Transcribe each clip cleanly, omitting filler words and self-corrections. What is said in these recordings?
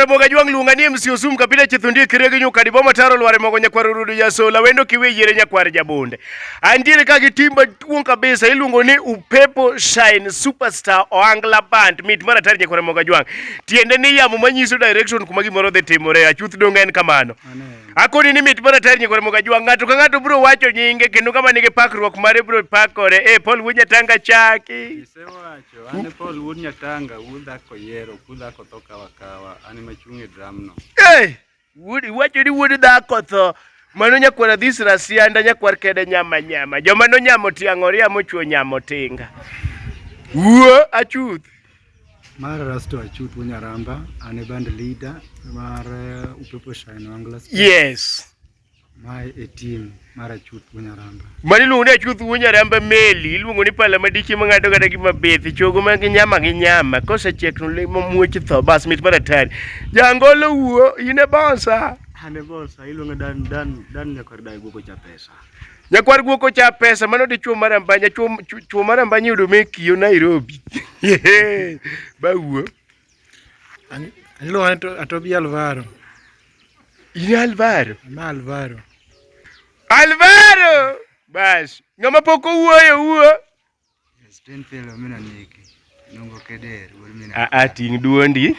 Nyakwar moga jwang lunga ni MC Ozoom kapita chithundi kiregi nyuka diboma taro lware mogo Nyakwar rudu ya sola wendo kiwe yere Nyakwar jabonde. Andire kagi timba tuong kabisa ilungo ni Upepo Shine Superstar Ohangla Band meet mara tari Nyakwar moga jwang. Tiende ni yamu manyiso direction kumagi moro de timore Achuth donga en kamano. Akoni ni meet mara tari Nyakwar moga jwang ng'ato ka ng'ato bro wacho nyinge kendo kama nige pakruok mare bro pakore Paul Wuod Nyatanga chaki. Isewacho ane Paul Wuod Nyatanga wuodha koyero kudha kotoka wakawa ane machunge drum no. Wuod wacho ni wuod dhako tho mano Nyakwar dhis rasianda Nyakwar kede nyama joma no nyamo tiang'oria mochuo nyamo tinga. Achuth Mara Rasto Achuth Nyaramba ane band leader mar Upepo Shine Ohangla. Yes. My a team Mara Achuth Nyaramba. Mani luongo ni Achuth Nyaramba meli iluongo ni pala madichi mang'ado kata gi mabethi chogo ma gi nyama kosechiek no le momuoch tho bas mit maratari jangolo wuo ine bonsa Ane bonsa iluongo dan Nyakwar dai guoko cha pesa. Nyakwar guoko cha pesa mano dichuo marambanya chuo marambanya yudo mekio Nairobi. Ba wuo Iluongo Atobi Alvaro. Ine Alvaro? Ma Alvaro. Alvaro! Bas, ng'ama pok owuoyo wuo? Yes, 10 pelo mina niki. Nungo keder wuod mina. Ting duondi?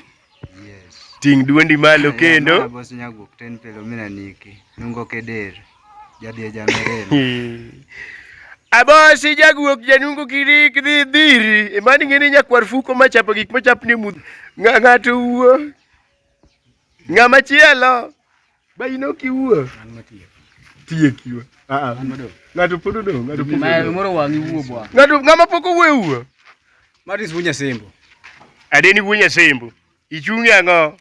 Yes. Ting duondi malo kendo? Ya boss nyaguok 10 pelo mina niki. Nungo keder. Jadi jamereno. Abosi jaguok janungo kirik dhiri. Mani ng'eni Nyakwar fuko machapo gik machapni mudho. Ng'ato wuo. Ng'ama chielo. Ba inoki wuo. Tiekiwa. Ng'ato pod odong', ng'ato pod odong'. Moro wangi wuo bwa. Ng'ama pok owuoyo wuo? Matis Wuod Nyasembo. Adeni Wuod Nyasembo. Ichung'e ang'o?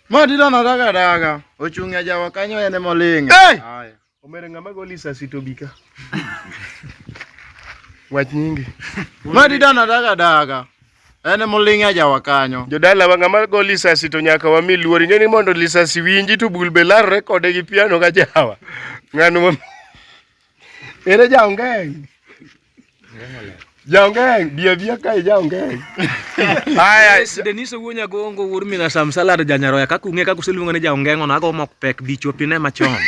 Madi dana daga. Ochung'e jawa kanyo ene molinge. Haya. Omere ng'ama goli sasi to bika. Wach nyingi. Madi dana daga. Ene molinge jawa kanyo. Jodala wa ng'ama goli sasi to nyaka wami luori ng'eni mondo lisasi winji to bul belar rekode gi piano ga jawa. Ng'ano ere jaongeng. Jaongeng bia kai jaongeng. Haya Denise wuonya gongo wuor mina samsalar janyaroya kakung'e kakuseluongo ne jaongeng ono ago mok pek bichopine machon.